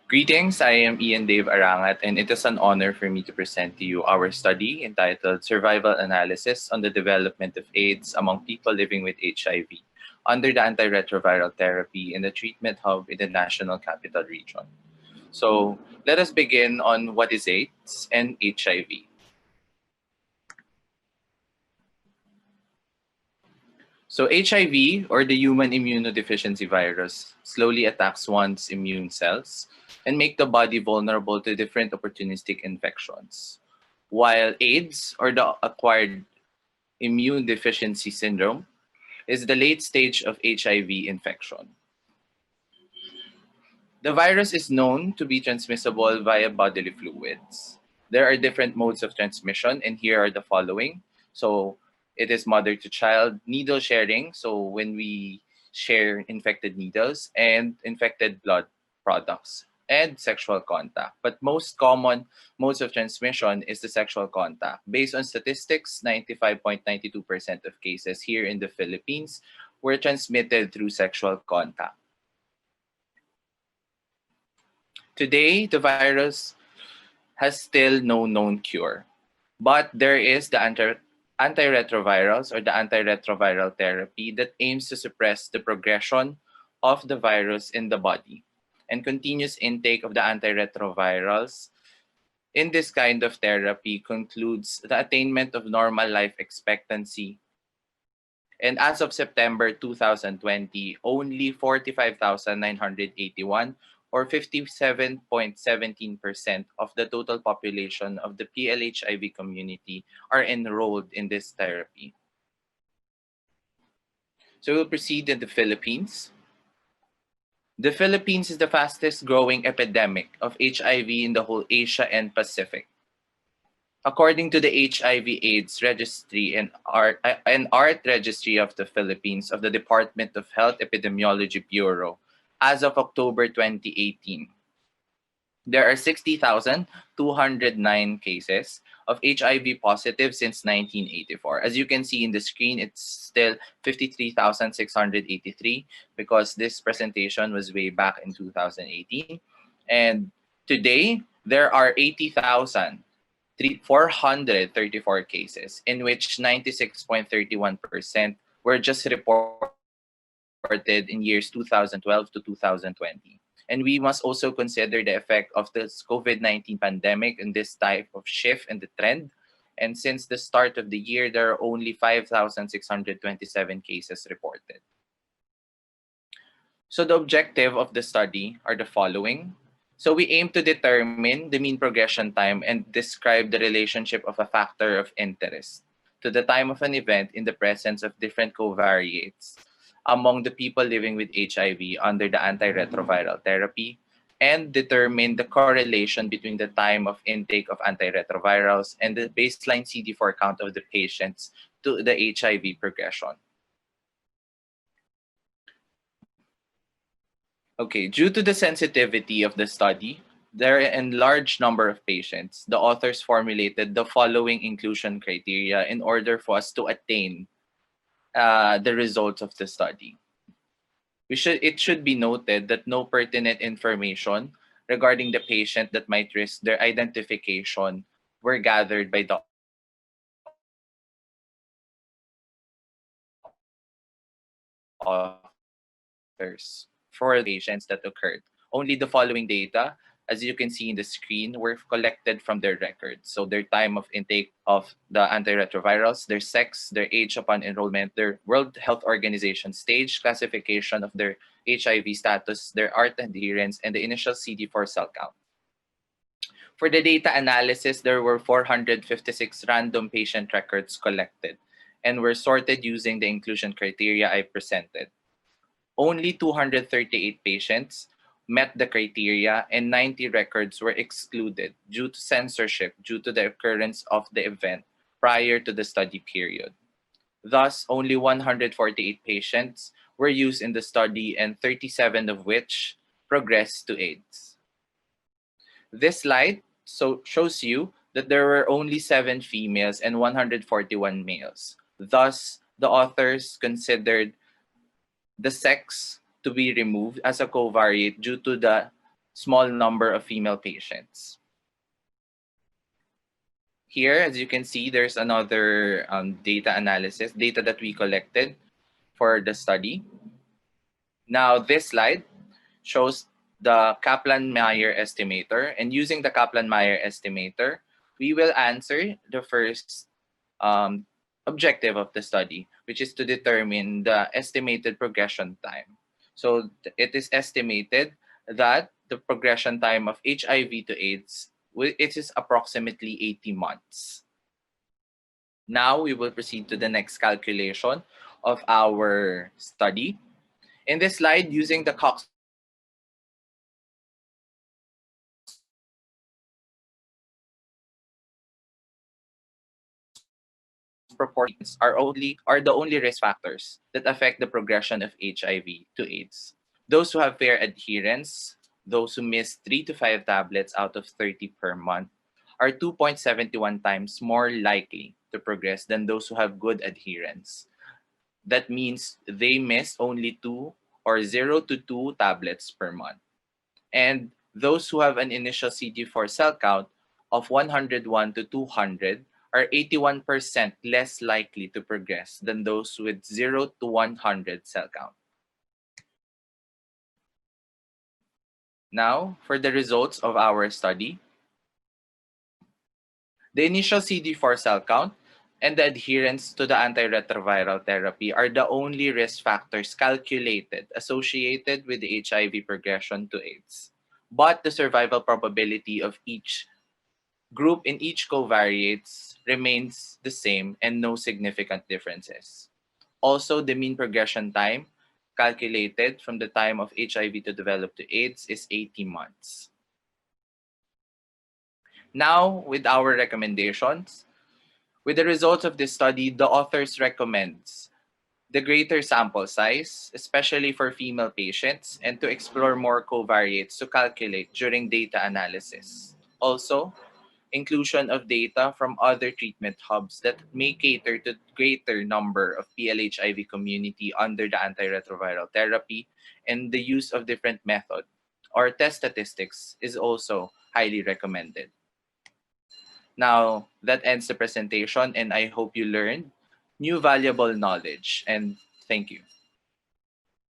Greetings, I am Ian Dave Arangat, and it is an honor for me to present to you our study entitled Survival Analysis on the Development of AIDS Among People Living with HIV under the Antiretroviral Therapy in the Treatment Hub in the National Capital Region. So, let us begin on what is AIDS and HIV. So HIV, or the human immunodeficiency virus, slowly attacks one's immune cells and make the body vulnerable to different opportunistic infections. While AIDS, or the acquired immune deficiency syndrome, is the late stage of HIV infection. The virus is known to be transmissible via bodily fluids. There are different modes of transmission, and here are the following. So, it is mother to child, needle sharing. So, when we share infected needles, and infected blood products, and sexual contact. But most common modes of transmission is the sexual contact. Based on statistics, 95.92% of cases here in the Philippines were transmitted through sexual contact. Today, the virus has still no known cure, but there is the antiretrovirals or the antiretroviral therapy that aims to suppress the progression of the virus in the body. And continuous intake of the antiretrovirals in this kind of therapy concludes the attainment of normal life expectancy. And as of September 2020, only 45,981 or 57.17% of the total population of the PLHIV community are enrolled in this therapy. So we'll proceed in the Philippines. The Philippines is the fastest growing epidemic of HIV in the whole Asia and Pacific. According to the HIV/AIDS Registry and Art Registry of the Philippines of the Department of Health Epidemiology Bureau, as of October 2018, there are 60,209 cases of HIV positive since 1984. As you can see in the screen, it's still 53,683 because this presentation was way back in 2018. And today, there are 80,434 cases, in which 96.31% were just reported in years 2012 to 2020. And we must also consider the effect of this COVID-19 pandemic and this type of shift in the trend. And since the start of the year, there are only 5,627 cases reported. So the objective of the study are the following. So we aim to determine the mean progression time and describe the relationship of a factor of interest to the time of an event in the presence of different covariates among the people living with HIV under the antiretroviral therapy, and determine the correlation between the time of intake of antiretrovirals and the baseline CD4 count of the patients to the HIV progression. Okay, due to the sensitivity of the study, there are a large number of patients. The authors formulated the following inclusion criteria in order for us to attain the results of the study. It should be noted that no pertinent information regarding the patient that might risk their identification were gathered by the authors for patients that occurred. Only the following data, as you can see in the screen, were collected from their records. So their time of intake of the antiretrovirals, their sex, their age upon enrollment, their World Health Organization stage classification of their HIV status, their ART adherence, and the initial CD4 cell count. For the data analysis, there were 456 random patient records collected and were sorted using the inclusion criteria I presented. Only 238 patients met the criteria and 90 records were excluded due to censorship due to the occurrence of the event prior to the study period. Thus, only 148 patients were used in the study and 37 of which progressed to AIDS. This slide shows you that there were only 7 females and 141 males. Thus, the authors considered the sex to be removed as a covariate due to the small number of female patients. Here, as you can see, there's another data analysis, data that we collected for the study. Now, this slide shows the Kaplan-Meier estimator. And using the Kaplan-Meier estimator, we will answer the first um, objective of the study, which is to determine the estimated progression time. So it is estimated that the progression time of HIV to AIDS, it is approximately 80 months. Now we will proceed to the next calculation of our study. In this slide, using the Cox proportions are the only risk factors that affect the progression of HIV to AIDS. Those who have fair adherence, those who miss 3 to 5 tablets out of 30 per month, are 2.71 times more likely to progress than those who have good adherence. That means they miss only 2 or 0 to 2 tablets per month. And those who have an initial CD4 cell count of 101 to 200 are 81% less likely to progress than those with 0 to 100 cell count. Now, for the results of our study, the initial CD4 cell count and the adherence to the antiretroviral therapy are the only risk factors calculated associated with the HIV progression to AIDS. But the survival probability of each group in each covariates remains the same and no significant differences. Also, the mean progression time calculated from the time of HIV to develop to AIDS is 80 months. Now, with our recommendations, with the results of this study, the authors recommends the greater sample size, especially for female patients, and to explore more covariates to calculate during data analysis. Also, inclusion of data from other treatment hubs that may cater to greater number of PLHIV community under the antiretroviral therapy, and the use of different method or test statistics is also highly recommended. Now, that ends the presentation, and I hope you learned new valuable knowledge, and thank you.